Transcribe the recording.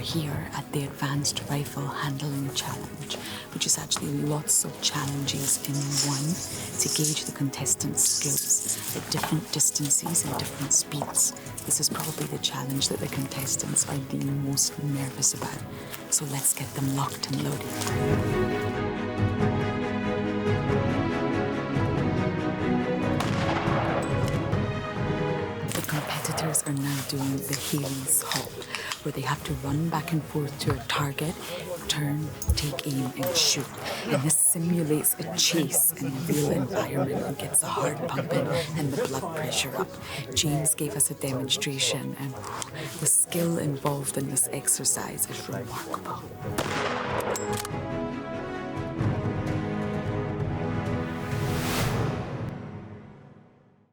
here at the Advanced Rifle Handling Challenge, which is actually lots of challenges in one to gauge the contestants' skills at different distances and different speeds. This is probably the challenge that the contestants are the most nervous about. So let's get them locked and loaded. Competitors are now doing the Haley's hop, where they have to run back and forth to a target, turn, take aim, and shoot. And this simulates a chase in a real environment and gets the heart pumping and the blood pressure up. James gave us a demonstration, and the skill involved in this exercise is remarkable.